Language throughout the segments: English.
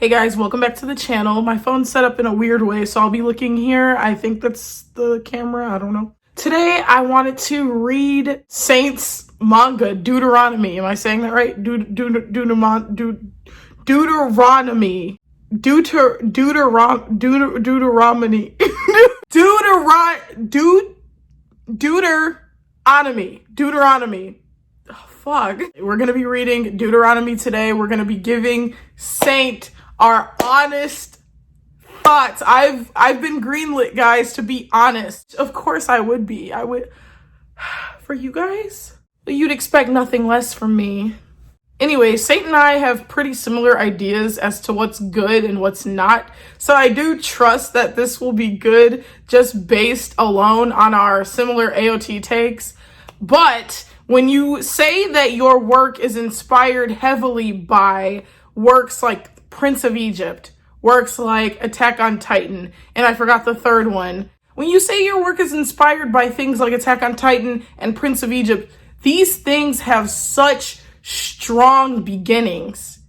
Hey guys, welcome back to the channel. My phone's set up in a weird way, so I'll be looking here. I think that's the camera, I don't know. Today, I wanted to read Saint's manga, Deuteronomy. Am I saying that right? Deuteronomy. Deuteronomy. Oh, fuck. We're gonna be reading Deuteronomy today. We're gonna be giving Saint our honest thoughts. I've been greenlit, guys, to be honest. Of course I would be. I would for you guys. But you'd expect nothing less from me. Anyway, Saint and I have pretty similar ideas as to what's good and what's not. So I do trust that this will be good just based alone on our similar AOT takes. But when you say that your work is inspired heavily by works like Prince of Egypt, works like Attack on Titan, and I forgot the third one. When you say your work is inspired by things like Attack on Titan and Prince of Egypt, these things have such strong beginnings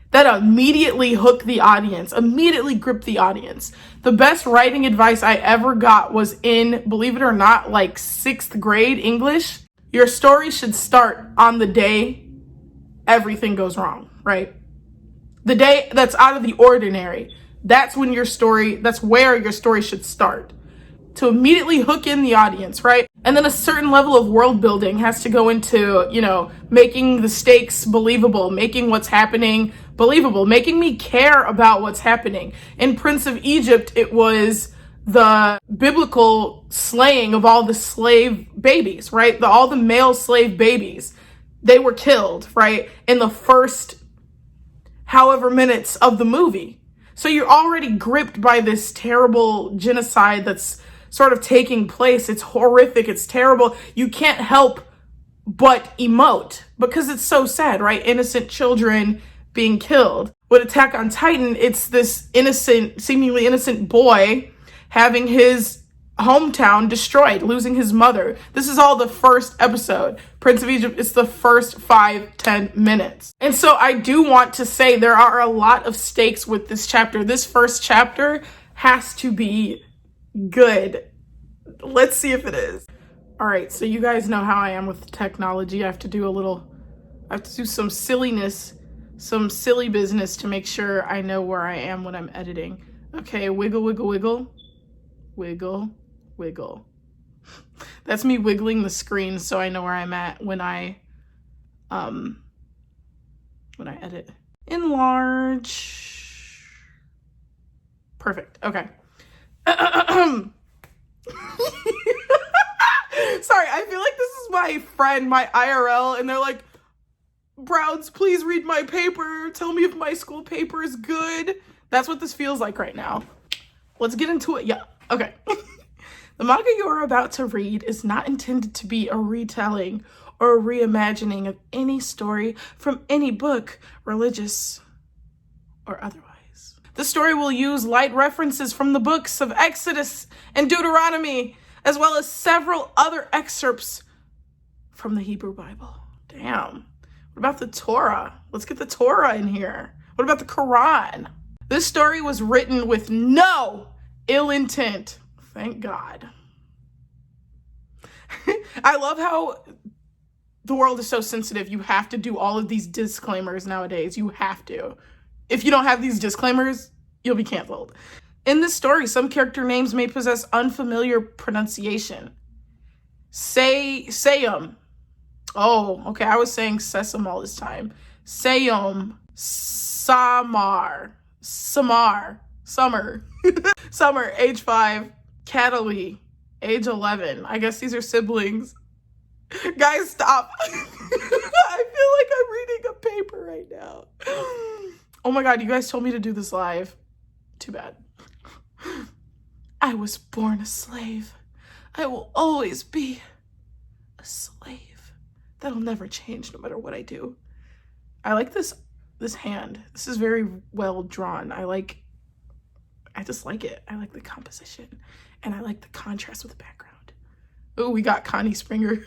that immediately hook the audience, immediately grip the audience. The best writing advice I ever got was in, believe it or not, like 6th grade English. Your story should start on the day everything goes wrong, right? The day that's out of the ordinary. That's where your story should start. To immediately hook in the audience, right? And then a certain level of world building has to go into, making the stakes believable, making what's happening believable, making me care about what's happening. In Prince of Egypt, it was the biblical slaying of all the slave babies, right? All the male slave babies, they were killed, right? In the first however minutes of the movie. So you're already gripped by this terrible genocide that's sort of taking place. It's horrific. It's terrible. You can't help but emote because it's so sad, right? Innocent children being killed. With Attack on Titan, it's this seemingly innocent boy having his hometown destroyed, losing his mother. This is all the first episode. Prince of Egypt, it's the first 5-10 minutes. And so I do want to say there are a lot of stakes with this chapter. This first chapter has to be good. Let's see if it is. All right, so you guys know how I am with technology. I have to do some silliness, some silly business to make sure I know where I am when I'm editing. Okay, wiggle, wiggle, wiggle. Wiggle, wiggle. That's me wiggling the screen so I know where I'm at when I edit. Enlarge. Perfect. Okay. Sorry, I feel like this is my friend, my IRL, and they're like, Browns, please read my paper. Tell me if my school paper is good. That's what this feels like right now. Let's get into it. Yeah. Okay. The manga you are about to read is not intended to be a retelling or a reimagining of any story from any book, religious or otherwise. The story will use light references from the books of Exodus and Deuteronomy, as well as several other excerpts from the Hebrew Bible. Damn. What about the Torah? Let's get the Torah in here. What about the Quran? This story was written with no ill intent. Thank God. I love how the world is so sensitive. You have to do all of these disclaimers nowadays. You have to. If you don't have these disclaimers, you'll be canceled. In this story, some character names may possess unfamiliar pronunciation. Sayum. Oh, okay. I was saying sesame all this time. Sayum. Summer. Summer, age 5. Cataly, age 11. I guess these are siblings. Guys, stop. I feel like I'm reading a paper right now. Oh my God, you guys told me to do this live. Too bad. I was born a slave. I will always be a slave. That'll never change no matter what I do. I like this hand. This is very well drawn. I just like it. I like the composition and I like the contrast with the background. Oh, we got Connie Springer.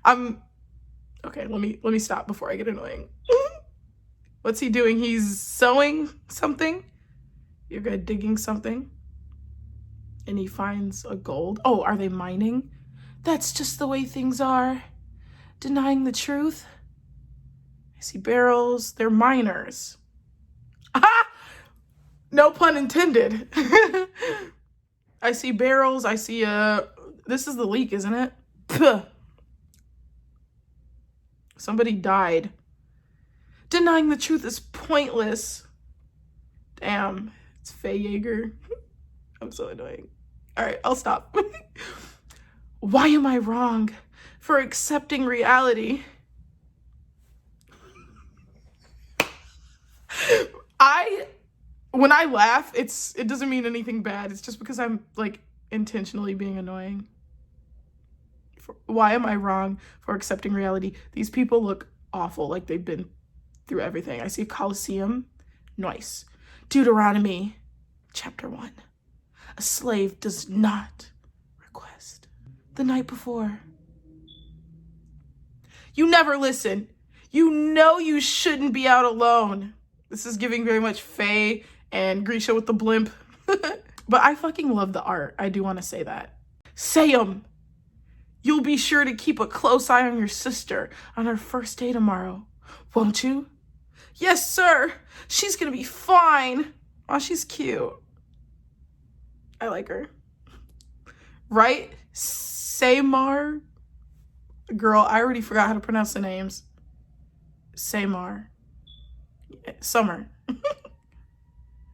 Okay, let me stop before I get annoying. What's he doing? He's sewing something. You're good, digging something. And he finds a gold. Oh, are they mining? That's just the way things are. Denying the truth. I see barrels. They're miners. Ah! No pun intended. I see barrels. I see this is the leak, isn't it? Puh. Somebody died. Denying the truth is pointless. Damn, it's Faye Yeager. I'm so annoying. All right, I'll stop. Why am I wrong for accepting reality? When I laugh, it doesn't mean anything bad. It's just because I'm like intentionally being annoying. Why am I wrong for accepting reality? These people look awful, like they've been through everything. I see a Colosseum. Nice. Deuteronomy, chapter 1. A slave does not request the night before. You never listen. You know you shouldn't be out alone. This is giving very much Faye and Grisha with the blimp. But I fucking love the art. I do want to say that. Sayum, you'll be sure to keep a close eye on your sister on her first day tomorrow, won't you? Yes, sir. She's gonna be fine. Oh, she's cute. I like her. Right? Samar? Girl, I already forgot how to pronounce the names. Samar. Summer.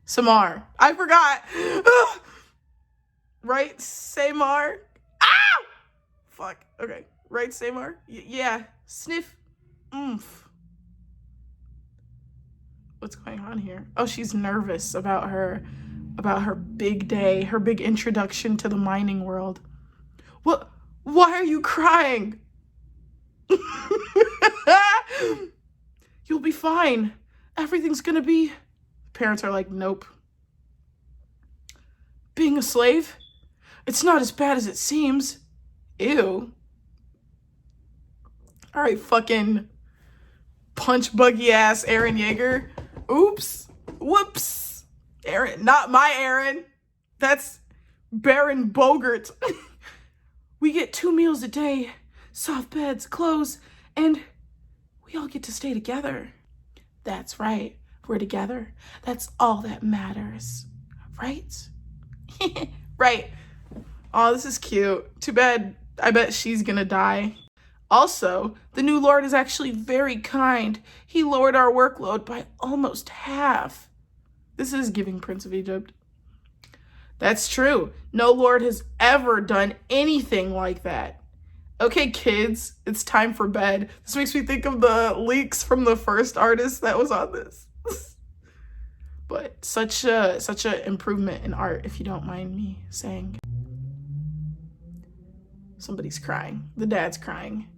Samar. I forgot. Right? Samar? Ah! Fuck. Okay. Right, Samar? Yeah. Sniff. Oomph. What's going on here? Oh, she's nervous about her big day, her big introduction to the mining world. What? Why are you crying? You'll be fine. Everything's gonna be... Parents are like, nope. Being a slave? It's not as bad as it seems. Ew. All right, fucking punch buggy ass Aaron Yeager. Oops. Whoops. Aaron, not my Aaron. That's Baron Bogart. We get 2 meals a day, soft beds, clothes, and we all get to stay together. That's right. We're together. That's all that matters. Right? Right. Oh, this is cute. Too bad. I bet she's gonna die. Also, the new Lord is actually very kind. He lowered our workload by almost half. This is giving Prince of Egypt. That's true. No Lord has ever done anything like that. Okay, kids, it's time for bed. This makes me think of the leaks from the first artist that was on this. But such a improvement in art, if you don't mind me saying. Somebody's crying. The dad's crying.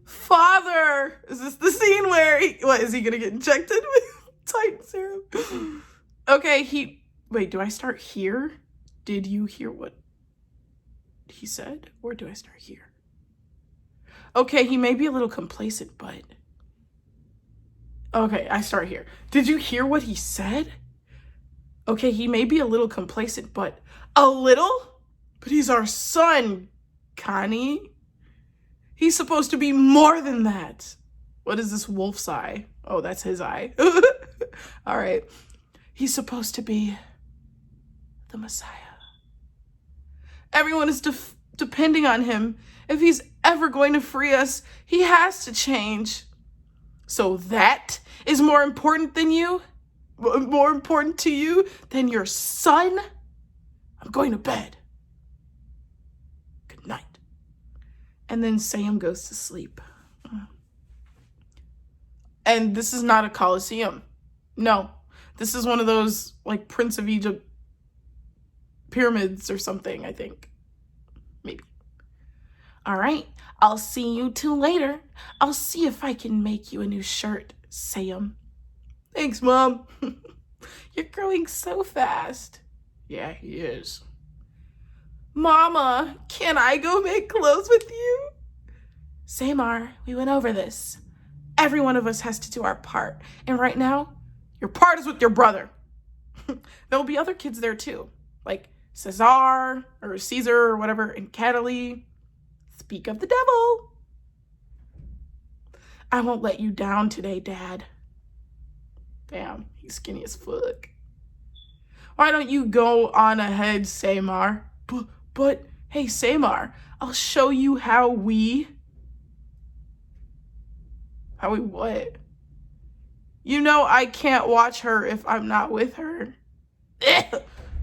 Father! Is this the scene where is he gonna get injected with Titan serum? Okay, wait, do I start here? Did you hear what he said? Or do I start here? Okay, he may be a little complacent, but... Okay, I start here. Did you hear what he said? Okay, he may be a little complacent, but... A little? But he's our son, Connie. He's supposed to be more than that. What is this wolf's eye? Oh, that's his eye. All right. He's supposed to be the Messiah. Everyone is depending on him. If he's ever going to free us, he has to change. So that is more important than you? More important to you than your son? I'm going to bed. Good night. And then Sam goes to sleep. And this is not a Colosseum. No. This is one of those, like, Prince of Egypt pyramids or something, I think. Maybe. All right. I'll see you two later. I'll see if I can make you a new shirt, Sam. Thanks, Mom. You're growing so fast. Yeah, he is. Mama, can I go make clothes with you? Samar, we went over this. Every one of us has to do our part. And right now, your part is with your brother. There'll be other kids there too, like Caesar or whatever, and Cataly. Speak of the devil. I won't let you down today, Dad. Damn, he's skinny as fuck. Why don't you go on ahead, Samar? But hey, Samar, I'll show you how we what? You know I can't watch her if I'm not with her.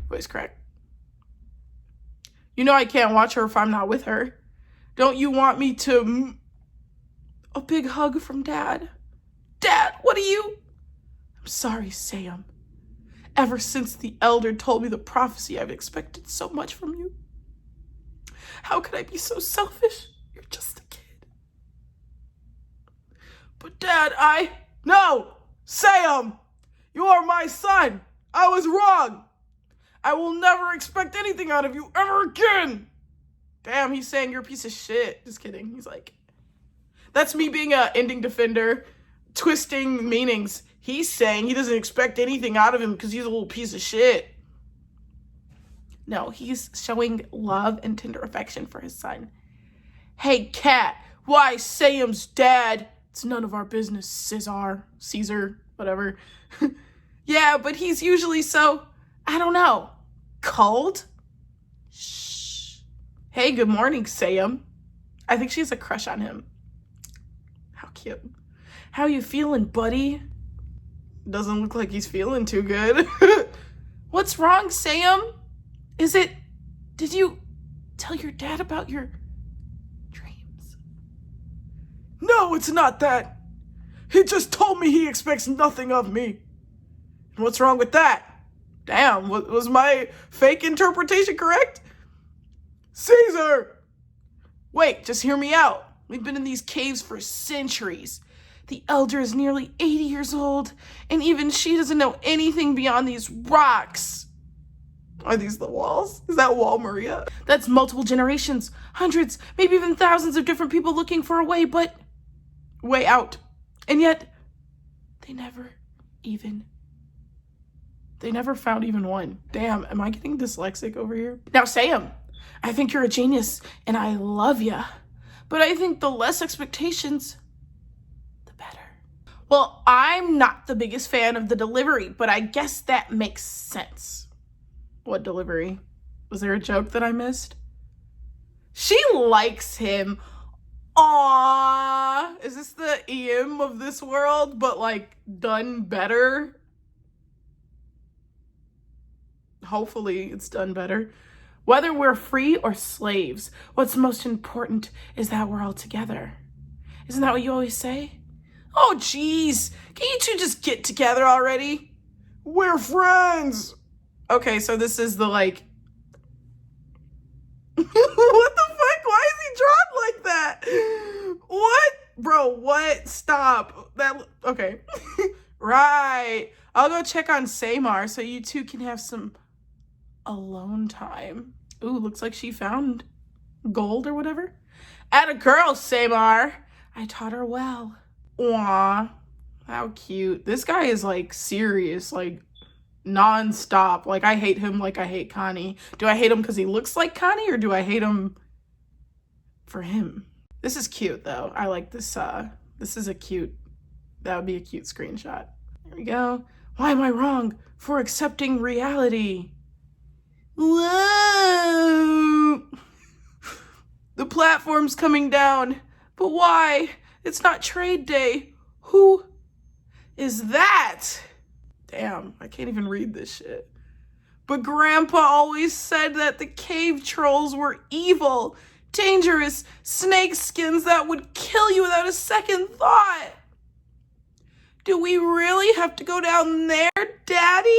Voice crack. You know I can't watch her if I'm not with her. Don't you want me to... A big hug from Dad. Dad, what are you... I'm sorry, Sam. Ever since the elder told me the prophecy, I've expected so much from you. How could I be so selfish? You're just a kid. But Dad, No! Sam! You are my son! I was wrong! I will never expect anything out of you ever again! Damn, he's saying you're a piece of shit. Just kidding. He's like... That's me being a ending defender, twisting meanings. He's saying he doesn't expect anything out of him because he's a little piece of shit. No, he's showing love and tender affection for his son. Hey, Cat, why Sam's dad? It's none of our business, Caesar, whatever. Yeah, but he's usually so, I don't know, cold? Shh. Hey, good morning, Sam. I think she has a crush on him. How cute. How you feeling, buddy? Doesn't look like he's feeling too good. What's wrong, Sam? Did you tell your dad about your dreams? No, it's not that. He just told me he expects nothing of me. And what's wrong with that? Damn, was my fake interpretation correct? Caesar! Wait, just hear me out. We've been in these caves for centuries. The elder is nearly 80 years old, and even she doesn't know anything beyond these rocks. Are these the walls? Is that Wall Maria? That's multiple generations, hundreds, maybe even thousands of different people looking for a way out. And yet, they never found even one. Damn, am I getting dyslexic over here? Now, Sam, I think you're a genius, and I love ya. But I think the less expectations, the better. Well, I'm not the biggest fan of the delivery, but I guess that makes sense. What delivery? Was there a joke that I missed? She likes him. Aww. Is this the EM of this world, but like done better? Hopefully it's done better. Whether we're free or slaves, what's most important is that we're all together. Isn't that what you always say? Oh, jeez. Can you two just get together already? We're friends. Okay, so this is the like... What the fuck? Why is he drawn like that? What? Bro, what? Stop. Okay. Right. I'll go check on Samar so you two can have some alone time. Ooh, looks like she found gold or whatever. Atta girl, Samar. I taught her well. Aw, how cute. This guy is like serious, like non-stop. Like I hate him like I hate Connie. Do I hate him because he looks like Connie, or do I hate him for him? This is cute though. I like this. This is that would be a cute screenshot. There we go. Why am I wrong for accepting reality? Whoa! The platform's coming down. But why? It's not trade day. Who is that? Damn, I can't even read this shit. But Grandpa always said that the cave trolls were evil, dangerous snake skins that would kill you without a second thought. Do we really have to go down there, Daddy?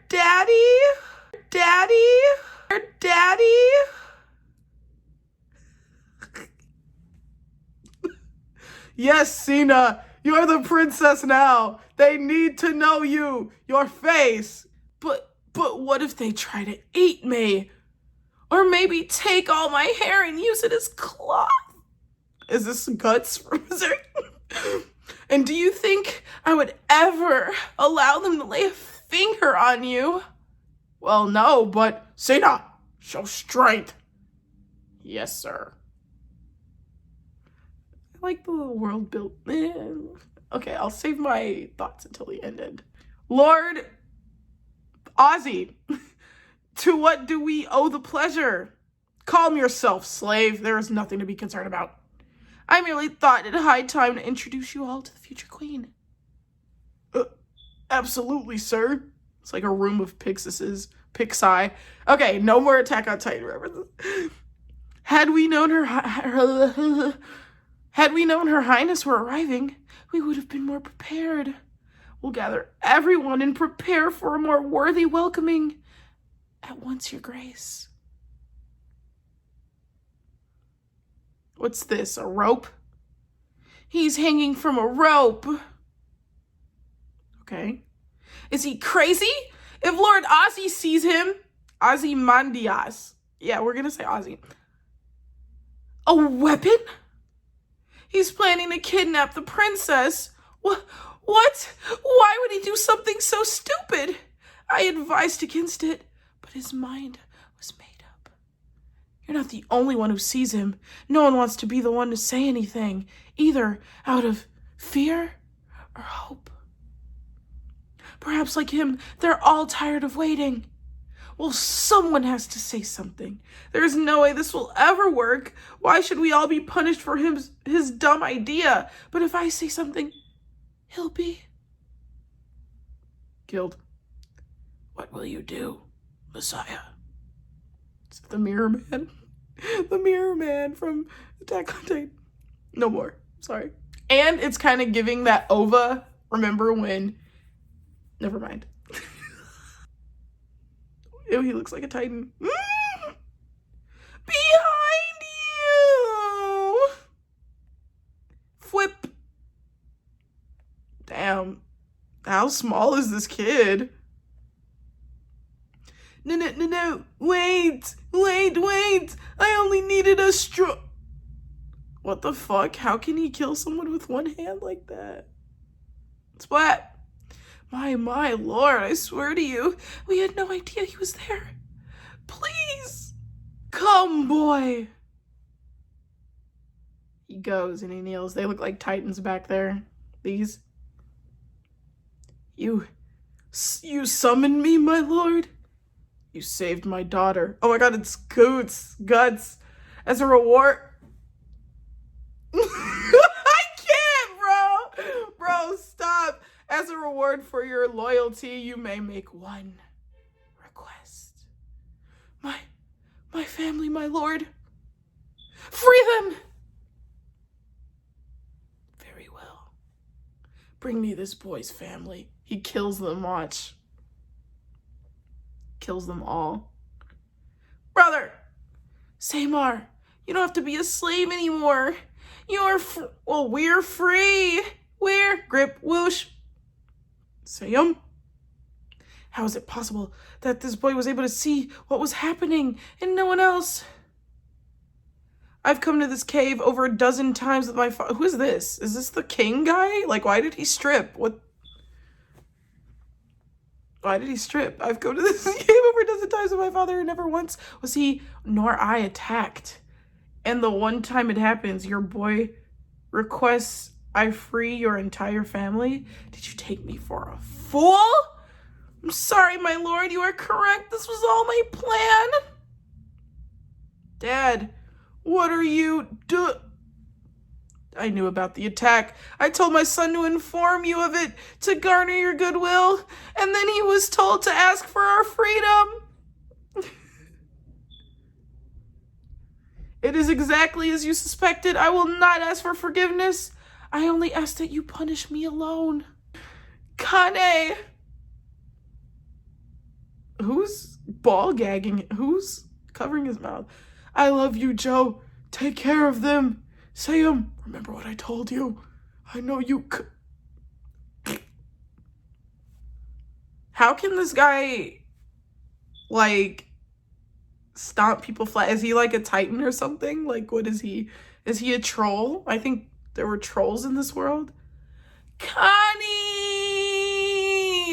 Daddy? Daddy? Daddy? Yes, Cena, you're the princess now. They need to know you, your face. But what if they try to eat me? Or maybe take all my hair and use it as cloth? Is this Guts from Missouri? And do you think I would ever allow them to lay a finger on you? Well, no, but say not. Show strength. Yes, sir. I like the little world built. Okay, I'll save my thoughts until the ended. Lord Ozzy, to what do we owe the pleasure? Calm yourself, slave. There is nothing to be concerned about. I merely thought it high time to introduce you all to the future queen. Absolutely, sir. It's like a room of Pixie. Okay, no more Attack on Titan references. Had we known her highness were arriving, we would have been more prepared. We'll gather everyone and prepare for a more worthy welcoming. At once, your grace. What's this, a rope? He's hanging from a rope. Okay. Is he crazy? If Lord Ozzy sees him, Ozymandias. Yeah, we're gonna say Ozzy. A weapon? He's planning to kidnap the princess. What? Why would he do something so stupid? I advised against it, but his mind was made up. You're not the only one who sees him. No one wants to be the one to say anything, either out of fear or hope. Perhaps like him, they're all tired of waiting. Well, someone has to say something. There's no way this will ever work. Why should we all be punished for his dumb idea? But if I say something, he'll be killed. What will you do, Messiah? It's the Mirror Man. The Mirror Man from Attack on Titan. No more. Sorry. And it's kind of giving that OVA. Remember when... Never mind. Ew, he looks like a Titan. Behind you! Whip. Damn. How small is this kid? No. Wait. I only needed a straw. What the fuck? How can he kill someone with one hand like that? Splat. My lord, I swear to you, we had no idea he was there. Please. Come, boy. He goes and he kneels. They look like Titans back there. These. You summoned me, my lord? You saved my daughter. Oh my god, it's Guts. As a reward. I can't, bro. Stop. As a reward for your loyalty, you may make one request. My family, my lord. Free them! Very well. Bring me this boy's family. He kills them, watch. Kills them all. Brother! Samar, you don't have to be a slave anymore. We're free. We're grip whoosh. Sayum? How is it possible that this boy was able to see what was happening and no one else? I've come to this cave over a dozen times with my father. Who is this? Is this the king guy? Like, why did he strip? Why did he strip? I've come to this cave over a dozen times with my father and never once was he nor I attacked. And the one time it happens, your boy requests I free your entire family? Did you take me for a fool? I'm sorry, my lord, you are correct. This was all my plan. Dad, what are you doing? I knew about the attack. I told my son to inform you of it to garner your goodwill, and then he was told to ask for our freedom. It is exactly as you suspected. I will not ask for forgiveness. I only ask that you punish me alone. Kane! Who's ball gagging? Who's covering his mouth? I love you, Joe. Take care of them. Sayum, remember what I told you. I know you How can this guy, like, stomp people flat? Is he like a Titan or something? Like, what is he? Is he a troll? I think there were trolls in this world. Connie!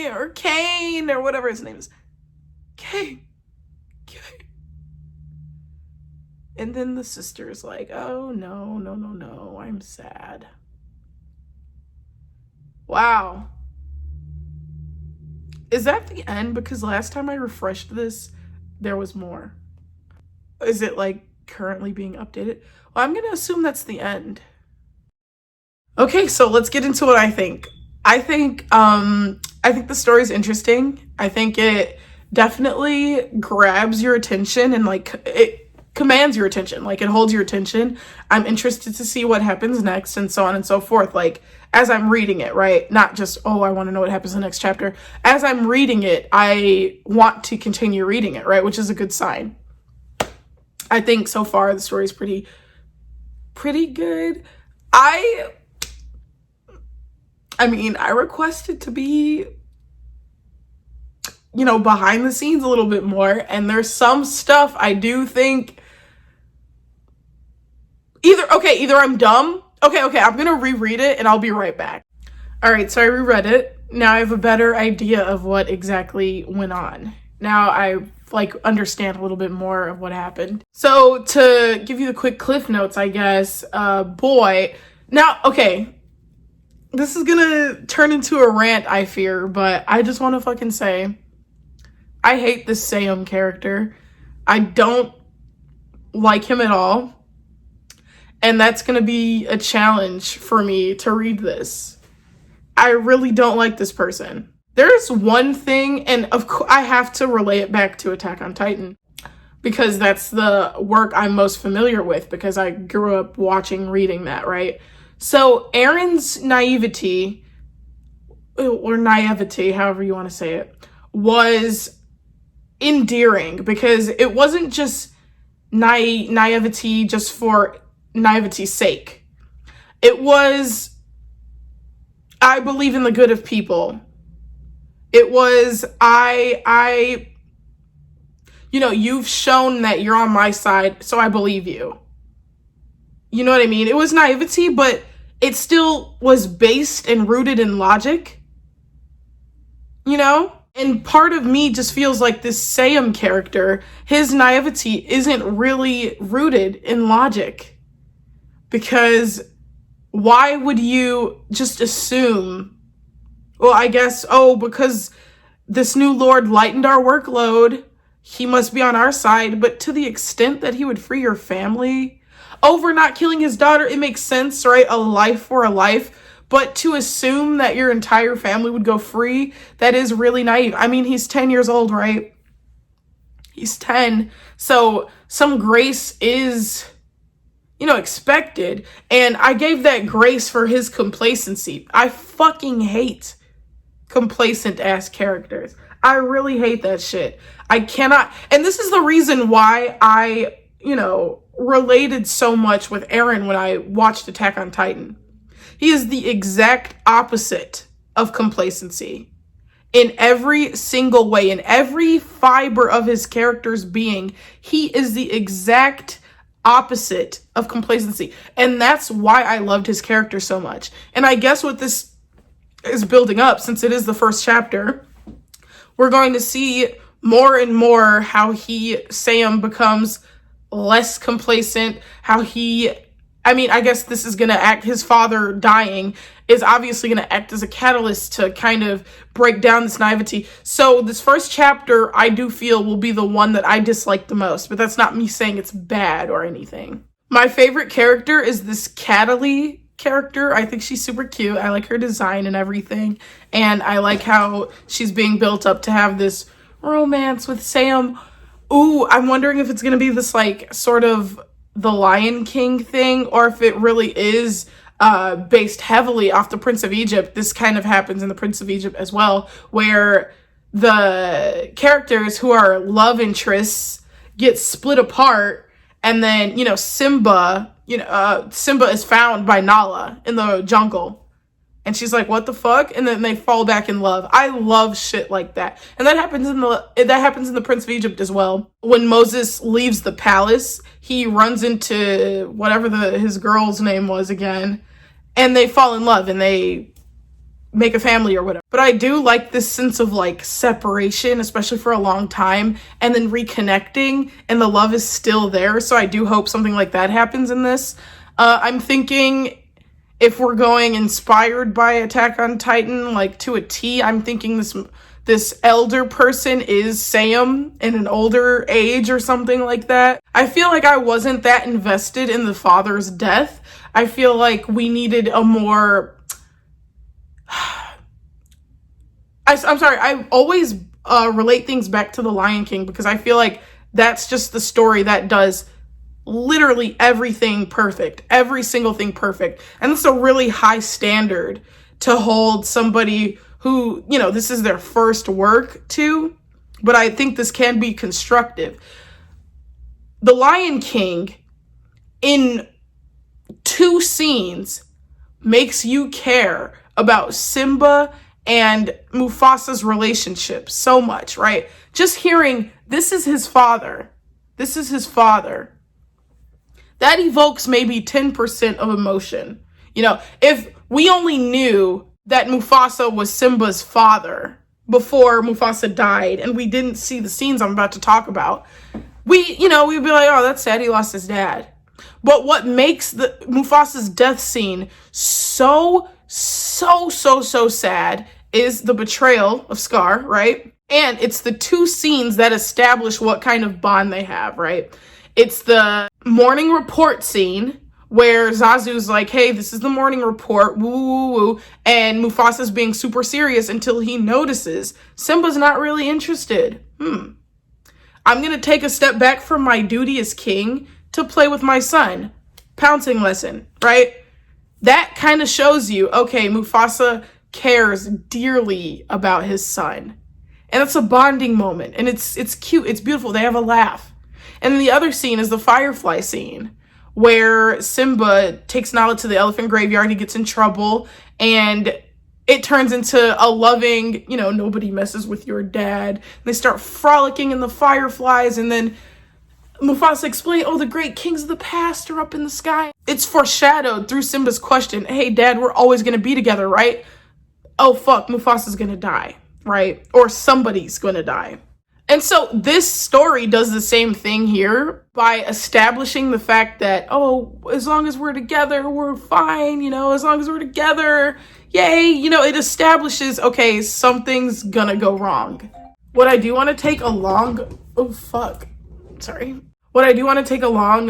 Or Kane, or whatever his name is. Kane. And then the sister's like, oh, no, I'm sad. Wow. Is that the end? Because last time I refreshed this, there was more. Is it like currently being updated? Well, I'm gonna assume that's the end. Okay, so let's get into what I think. I think the story's interesting. I think it definitely grabs your attention and like it commands your attention, like it holds your attention. I'm interested to see what happens next and so on and so forth, like as I'm reading it, right? Not just, oh, I want to know what happens in the next chapter. As I'm reading it, I want to continue reading it, right? Which is a good sign. I think so far the story's pretty good. I mean, I requested to be, you know, behind the scenes a little bit more, and there's some stuff I do think either I'm dumb. Okay, I'm gonna reread it and I'll be right back. All right, so I reread it. Now I have a better idea of what exactly went on. Now I like understand a little bit more of what happened. So to give you the quick cliff notes, I guess, boy. Now, okay, this is gonna turn into a rant, I fear, but I just want to fucking say, I hate this Sam character. I don't like him at all. And that's going to be a challenge for me to read this. I really don't like this person. There's one thing, and of course I have to relay it back to Attack on Titan, because that's the work I'm most familiar with, because I grew up watching, reading that, right? So Aaron's naivety, or naivety, however you want to say it, was endearing, because it wasn't just naivety just for naivety's sake. It was, I believe in the good of people. It was, you know, you've shown that you're on my side, so I believe you. You know what I mean? It was naivety, but it still was based and rooted in logic. You know? And part of me just feels like this Sam character, his naivety isn't really rooted in logic. Because why would you just assume, well, I guess, oh, because this new Lord lightened our workload, he must be on our side. But to the extent that he would free your family over not killing his daughter, it makes sense, right? A life for a life. But to assume that your entire family would go free, that is really naive. I mean, he's 10 years old, right? He's 10. So some grace is, you know, expected. And I gave that grace for his complacency. I fucking hate complacent ass characters. I really hate that shit. I cannot. And this is the reason why I, you know, related so much with Eren when I watched Attack on Titan. He is the exact opposite of complacency. In every single way, in every fiber of his character's being, he is the exact opposite of complacency. And that's why I loved his character so much. And I guess what this is building up, since it is the first chapter, we're going to see more and more how Sam becomes less complacent, how I guess this is going to act, his father dying is obviously going to act as a catalyst to kind of break down this naivety. So this first chapter, I do feel, will be the one that I dislike the most, but that's not me saying it's bad or anything. My favorite character is this Catelyn character. I think she's super cute. I like her design and everything. And I like how she's being built up to have this romance with Sam. Ooh, I'm wondering if it's going to be this like sort of the Lion King thing, or if it really is based heavily off the Prince of Egypt. This kind of happens in the Prince of Egypt as well, where the characters who are love interests get split apart, and then, you know, Simba is found by Nala in the jungle, And she's like, what the fuck? And then they fall back in love. I love shit like that. And that happens in the Prince of Egypt as well. When Moses leaves the palace, he runs into whatever his girl's name was again, and they fall in love and they make a family or whatever. But I do like this sense of like separation, especially for a long time, and then reconnecting, and the love is still there. So I do hope something like that happens in this. I'm thinking, if we're going inspired by Attack on Titan, like to a T, I'm thinking this elder person is Sam in an older age or something like that. I feel like I wasn't that invested in the father's death. I feel like we needed a more... I'm sorry, I always relate things back to The Lion King, because I feel like that's just the story that does literally everything perfect, every single thing perfect. And it's a really high standard to hold somebody who, you know, this is their first work to, but I think this can be constructive. The Lion King, in 2 scenes, makes you care about Simba and Mufasa's relationship so much, right? Just hearing, this is his father. This is his father. That evokes maybe 10% of emotion. You know, if we only knew that Mufasa was Simba's father before Mufasa died, and we didn't see the scenes I'm about to talk about, we'd be like, oh, that's sad, he lost his dad. But what makes the Mufasa's death scene so sad is the betrayal of Scar, right? And it's the 2 scenes that establish what kind of bond they have, right? It's the morning report scene where Zazu's like, hey, this is the morning report, woo, woo, woo, and Mufasa's being super serious until he notices Simba's not really interested. I'm gonna take a step back from my duty as king to play with my son. Pouncing lesson, right? That kind of shows you, okay, Mufasa cares dearly about his son. And it's a bonding moment, and it's cute, it's beautiful, they have a laugh. And then the other scene is the firefly scene, where Simba takes Nala to the elephant graveyard, he gets in trouble, and it turns into a loving, nobody messes with your dad. And they start frolicking in the fireflies, and then Mufasa explains, oh, the great kings of the past are up in the sky. It's foreshadowed through Simba's question, hey, Dad, we're always going to be together, right? Oh, fuck, Mufasa's going to die, right? Or somebody's going to die. And so this story does the same thing here by establishing the fact that, oh, as long as we're together, we're fine, as long as we're together, yay, it establishes, okay, something's gonna go wrong. What I do want to take a long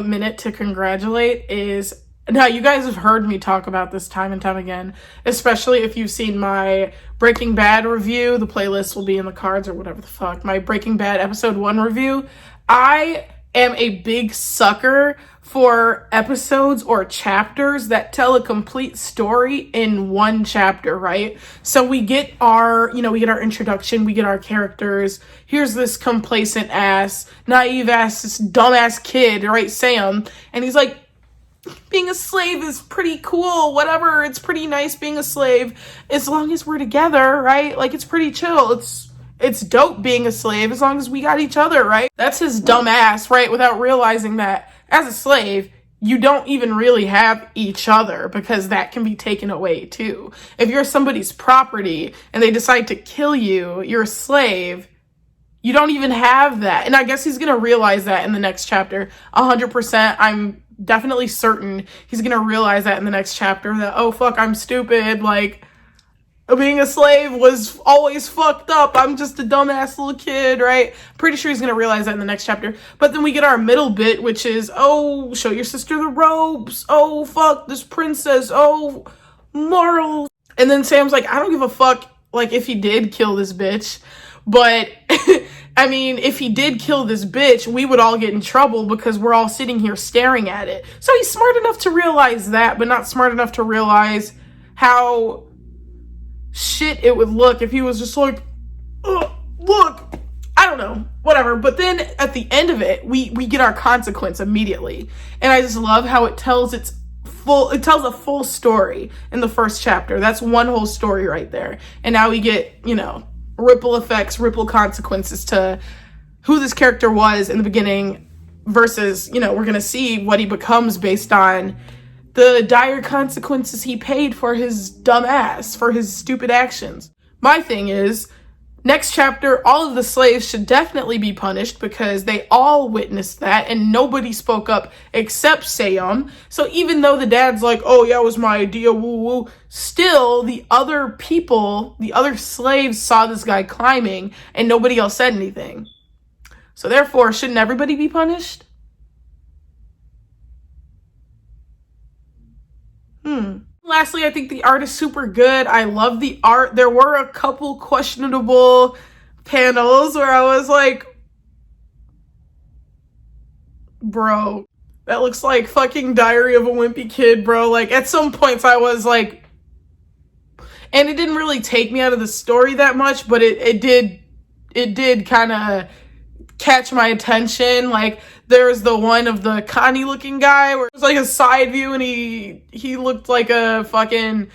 minute to congratulate is, now you guys have heard me talk about this time and time again, especially if you've seen my Breaking Bad review. The playlist will be in the cards or whatever the fuck. My Breaking Bad episode 1 review. I am a big sucker for episodes or chapters that tell a complete story in one chapter, right? So we get our introduction, we get our characters. Here's this complacent ass, naive ass, this dumbass kid, right, Sam, and he's like, being a slave is pretty cool, whatever, it's pretty nice being a slave, as long as we're together, right? Like, it's pretty chill, it's dope being a slave as long as we got each other, right? That's his dumb ass, right? Without realizing that as a slave, you don't even really have each other, because that can be taken away too. If you're somebody's property and they decide to kill you, you're a slave, you don't even have that. And I guess he's gonna realize that in the next chapter, 100%. I'm definitely certain he's gonna realize that in the next chapter, that, oh fuck, I'm stupid, like, being a slave was always fucked up, I'm just a dumbass little kid, right? Pretty sure he's gonna realize that in the next chapter. But then we get our middle bit, which is, oh, show your sister the ropes, oh fuck, this princess, oh, morals. And then Sam's like, I don't give a fuck, like, if he did kill this bitch, but I mean, if he did kill this bitch, we would all get in trouble because we're all sitting here staring at it. So he's smart enough to realize that, but not smart enough to realize how shit it would look if he was just like, oh, look, I don't know, whatever. But then at the end of it, we get our consequence immediately. And I just love how it tells its a full story in the first chapter. That's one whole story right there. And now we get, ripple effects, ripple consequences to who this character was in the beginning versus, we're going to see what he becomes based on the dire consequences he paid for his dumb ass, for his stupid actions. My thing is, next chapter, all of the slaves should definitely be punished because they all witnessed that and nobody spoke up except Seum. So even though the dad's like, oh yeah, it was my idea, woo woo, still the other people, the other slaves saw this guy climbing and nobody else said anything. So therefore, shouldn't everybody be punished? Lastly, I think the art is super good. I love the art. There were a couple questionable panels where I was like, bro, that looks like fucking Diary of a Wimpy Kid, bro. Like, at some points I was like, and it didn't really take me out of the story that much, but it did kind of catch my attention. Like, there's the one of the Connie looking guy where it was like a side view and he looked like a fucking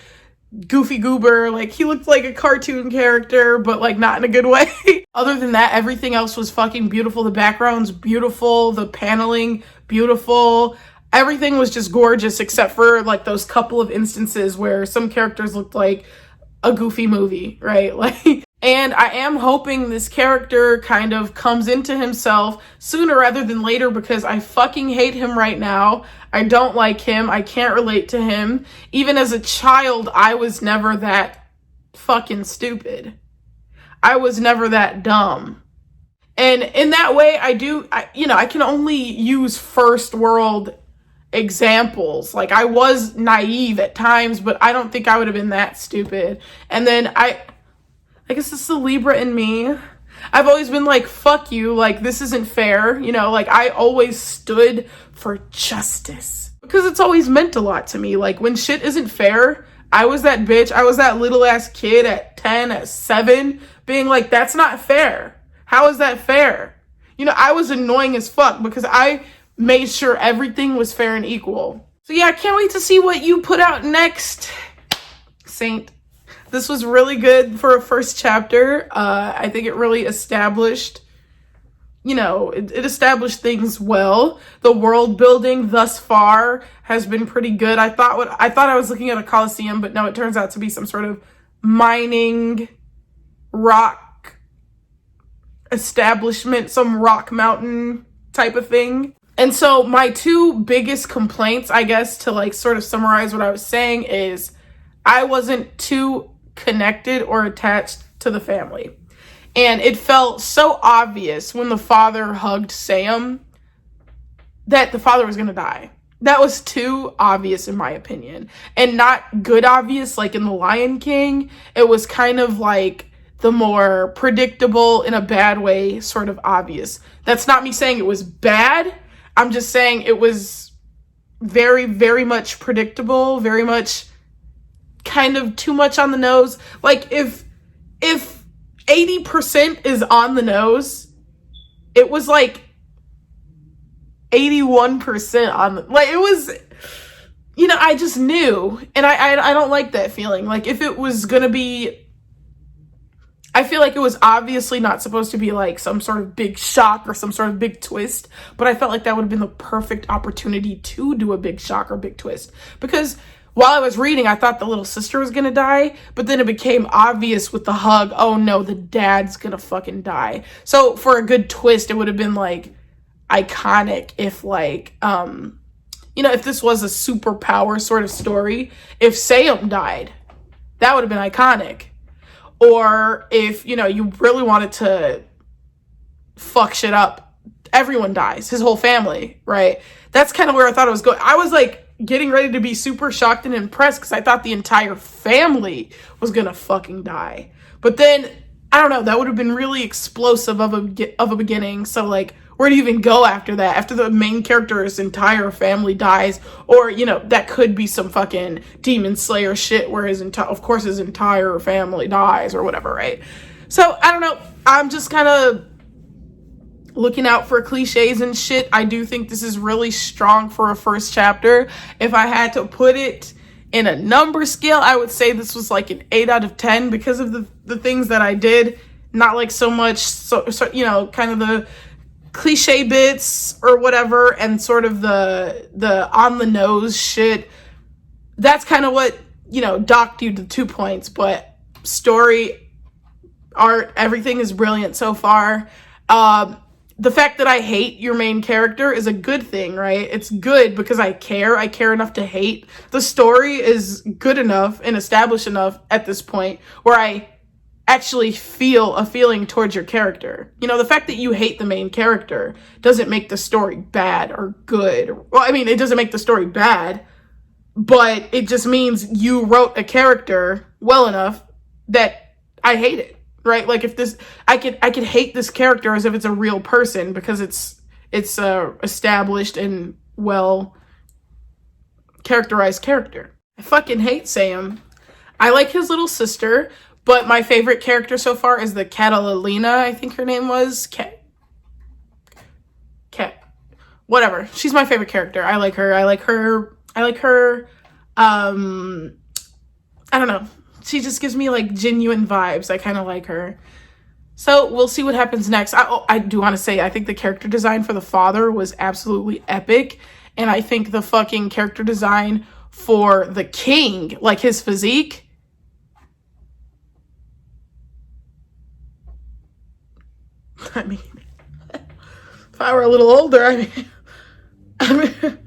goofy goober. Like, he looked like a cartoon character, but like not in a good way. Other than that, everything else was fucking beautiful. The background's beautiful, the paneling beautiful, everything was just gorgeous except for like those couple of instances where some characters looked like a goofy movie, right? Like, and I am hoping this character kind of comes into himself sooner rather than later because I fucking hate him right now. I don't like him. I can't relate to him. Even as a child, I was never that fucking stupid. I was never that dumb. And in that way, I can only use first world examples. Like, I was naive at times, but I don't think I would have been that stupid. And then I guess it's the Libra in me. I've always been like, fuck you, like, this isn't fair. Like, I always stood for justice because it's always meant a lot to me. Like, when shit isn't fair, I was that bitch. I was that little ass kid at 10, at 7, being like, that's not fair. How is that fair? I was annoying as fuck because I made sure everything was fair and equal. So yeah, I can't wait to see what you put out next, Saint. This was really good for a first chapter. I think it really established, it established things well. The world building thus far has been pretty good. I thought I was looking at a coliseum, but no, it turns out to be some sort of mining rock establishment, some rock mountain type of thing. And so my two biggest complaints, I guess, to like sort of summarize what I was saying is I wasn't too connected or attached to the family. And it felt so obvious when the father hugged Sam that the father was going to die. That was too obvious in my opinion. And not good obvious like in The Lion King. It was kind of like the more predictable in a bad way sort of obvious. That's not me saying it was bad. I'm just saying it was very, very much predictable, very much kind of too much on the nose. Like, if 80% is on the nose, it was like 81% on the, like, it was, I just knew, and I don't like that feeling. Like, if it was gonna be, I feel like it was obviously not supposed to be like some sort of big shock or some sort of big twist, but I felt like that would have been the perfect opportunity to do a big shock or big twist. Because while I was reading, I thought the little sister was gonna die, but then it became obvious with the hug, oh no, the dad's gonna fucking die. So for a good twist, it would have been like iconic if like, if this was a superpower sort of story, if Seum died, that would have been iconic. Or if, you really wanted to fuck shit up, everyone dies, his whole family, right? That's kind of where I thought it was going. I was like getting ready to be super shocked and impressed because I thought the entire family was gonna fucking die. But then, I don't know, that would have been really explosive of a beginning. So like, where do you even go after that? After the main character's entire family dies, or, that could be some fucking Demon Slayer shit where his entire family dies or whatever, right? So, I don't know. I'm just kind of, looking out for cliches and shit. I do think this is really strong for a first chapter. If I had to put it in a number scale, I would say this was like an 8 out of 10 because of the things that I did. Not like so much, so you know, kind of the cliche bits or whatever, and sort of the on the nose shit. That's kind of what, you know, docked you to 2 points. But story, art, everything is brilliant so far. The fact that I hate your main character is a good thing, right? It's good because I care enough to hate. The story is good enough and established enough at this point where I actually feel a feeling towards your character. You know, the fact that you hate the main character doesn't make the story bad or good. Well, I mean, it doesn't make the story bad, but it just means you wrote a character well enough that I hate it. Right? Like if this, I could hate this character as if it's a real person because it's established and well characterized character. I fucking hate Sam. I like his little sister, but my favorite character so far is the Catalina, I think her name was. Cat. Whatever. She's my favorite character. I like her. I don't know. She just gives me like genuine vibes. I kind of like her. So we'll see what happens next. I do want to say, I think the character design for the father was absolutely epic. And I think the fucking character design for the king, like his physique. I mean, if I were a little older, I mean,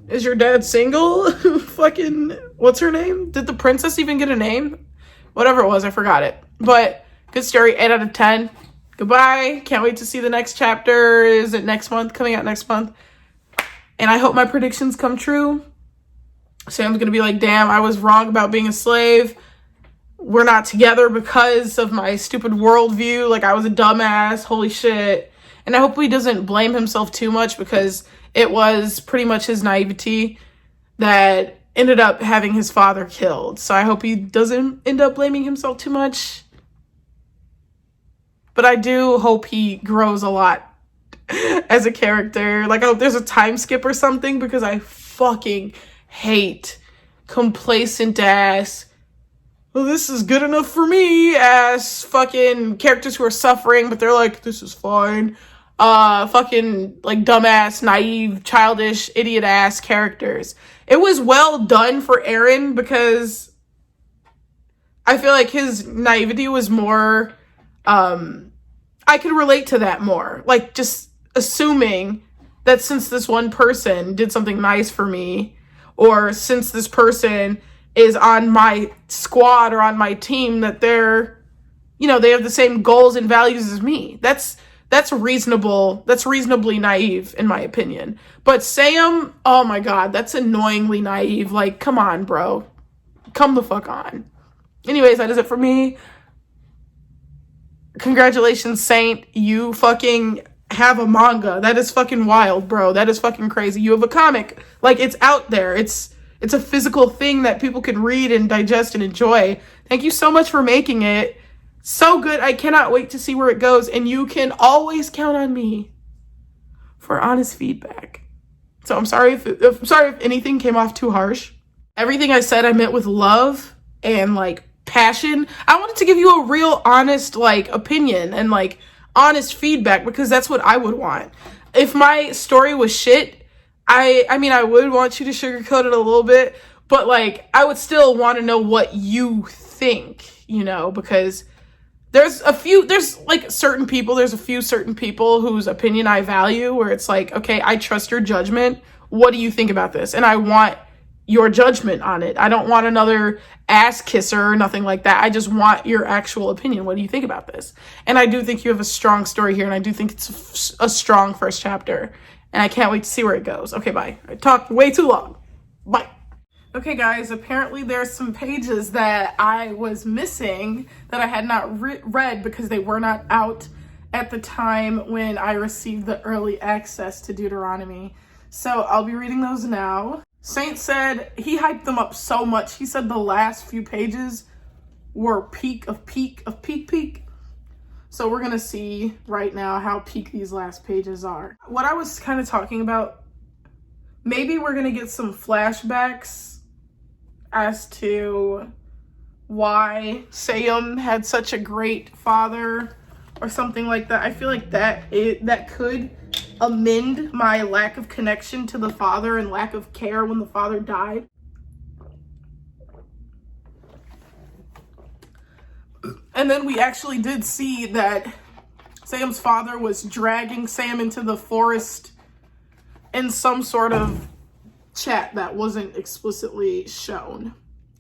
is your dad single? Fucking, what's her name? Did the princess even get a name? Whatever it was, I forgot it. But good story, 8 out of 10. Goodbye. Can't wait to see the next chapter. Is it next month? Coming out next month. And I hope my predictions come true. Sam's going to be like, damn, I was wrong about being a slave. We're not together because of my stupid worldview. Like, I was a dumbass. Holy shit. And I hope he doesn't blame himself too much because it was pretty much his naivety that ended up having his father killed. So I hope he doesn't end up blaming himself too much. But I do hope he grows a lot as a character. Like, I hope there's a time skip or something because I fucking hate complacent ass, well, this is good enough for me ass fucking characters who are suffering, but they're like, this is fine. Fucking like dumbass, naive, childish, idiot ass characters. It was well done for Eren because I feel like his naivety was more, I could relate to that more. Like just assuming that since this one person did something nice for me, or since this person is on my squad or on my team, that they're, you know, they have the same goals and values as me. That's reasonable. That's reasonably naive, in my opinion. But Sam, oh my God, that's annoyingly naive. Like, come on, bro. Come the fuck on. Anyways, that is it for me. Congratulations, Saint. You fucking have a manga. That is fucking wild, bro. That is fucking crazy. You have a comic. Like, it's out there. It's a physical thing that people can read and digest and enjoy. Thank you so much for making it. So good. I cannot wait to see where it goes. And you can always count on me for honest feedback. So I'm sorry if anything came off too harsh. Everything I said I meant with love and like passion. I wanted to give you a real honest like opinion and like honest feedback because that's what I would want. If my story was shit, I mean I would want you to sugarcoat it a little bit, but like I would still want to know what you think, you know, because there's a few certain people whose opinion I value where it's like, okay, I trust your judgment. What do you think about this? And I want your judgment on it. I don't want another ass kisser or nothing like that. I just want your actual opinion. What do you think about this? And I do think you have a strong story here, and I do think it's a strong first chapter. And I can't wait to see where it goes. Okay, bye. I talked way too long. Bye. Okay, guys, apparently there's some pages that I was missing that I had not read because they were not out at the time when I received the early access to Deuteronomy. So I'll be reading those now. Saint said he hyped them up so much. He said the last few pages were peak. So we're gonna see right now how peak these last pages are. What I was kind of talking about, maybe we're gonna get some flashbacks as to why Sam had such a great father or something like that. I feel like that could amend my lack of connection to the father and lack of care when the father died. And then we actually did see that Sam's father was dragging Sam into the forest in some sort of chat that wasn't explicitly shown.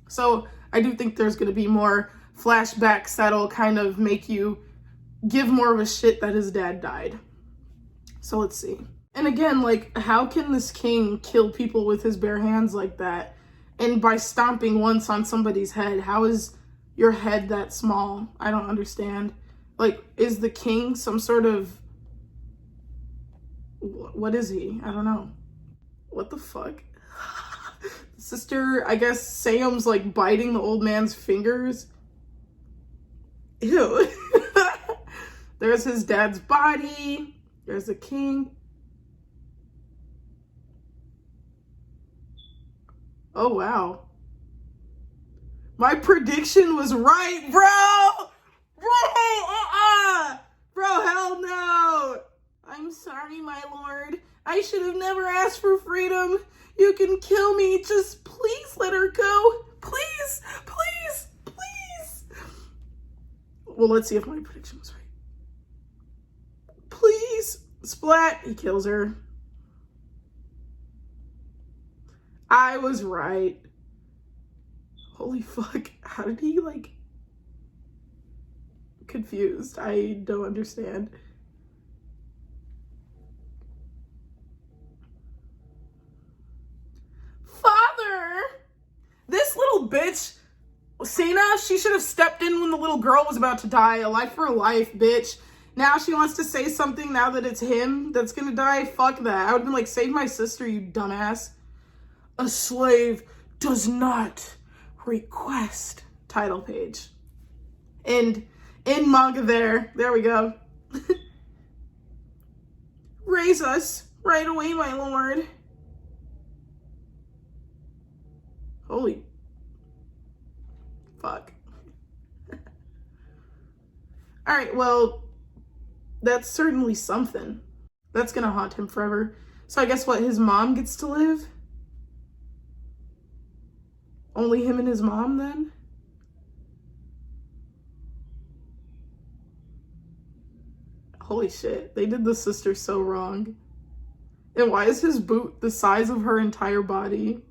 So I do think there's going to be more flashbacks that'll kind of make you give more of a shit that his dad died. So let's see. And again, like, how can this king kill people with his bare hands like that? And by stomping once on somebody's head, how is your head that small? I don't understand. Like, is the king some sort of, what is he? I don't know. What the fuck? Sister, I guess Sam's like biting the old man's fingers. Ew. There's his dad's body. There's the king. Oh, wow. My prediction was right, bro! Bro, hell no! I'm sorry, my lord. I should have never asked for freedom. You can kill me. Just please let her go. Please, please, please. Well, let's see if my prediction was right. Please. Splat. He kills her. I was right. Holy fuck. How did he, like... Confused. I don't understand. Father! This little bitch, Sena, she should have stepped in when the little girl was about to die. A life for a life, bitch. Now she wants to say something now that it's him that's gonna die. Fuck that. I would have been like, save my sister, you dumbass. A slave does not request. Title page. And in manga there we go. Raise us right away, my lord. Holy fuck. All right, well, that's certainly something. That's gonna haunt him forever. So I guess what, his mom gets to live? Only him and his mom then? Holy shit, they did the sister so wrong. And why is his boot the size of her entire body?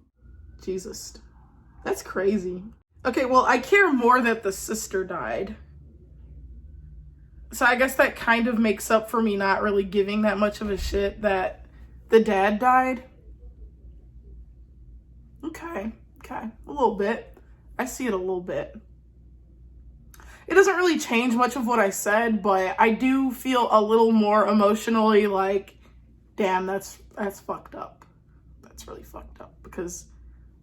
Jesus. That's crazy. Okay, well, I care more that the sister died. So I guess that kind of makes up for me not really giving that much of a shit that the dad died. Okay, a little bit. I see it a little bit. It doesn't really change much of what I said, but I do feel a little more emotionally like, damn, that's fucked up. That's really fucked up because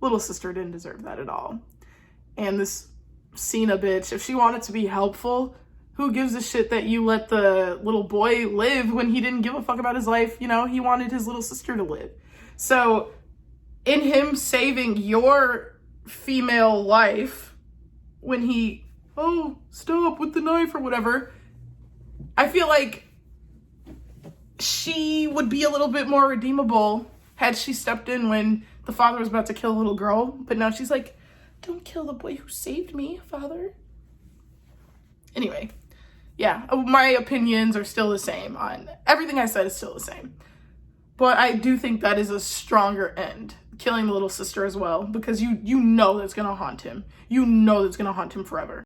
little sister didn't deserve that at all. And this Sena bitch, if she wanted to be helpful, who gives a shit that you let the little boy live when he didn't give a fuck about his life? You know, he wanted his little sister to live. So in him saving your female life when he, oh, stop with the knife or whatever, I feel like she would be a little bit more redeemable had she stepped in when the father was about to kill a little girl. But now she's like, don't kill the boy who saved me, father. Anyway, yeah, my opinions are still the same on everything I said is still the same. But I do think that is a stronger end, killing the little sister as well, because you know that's gonna haunt him. You know that's gonna haunt him forever.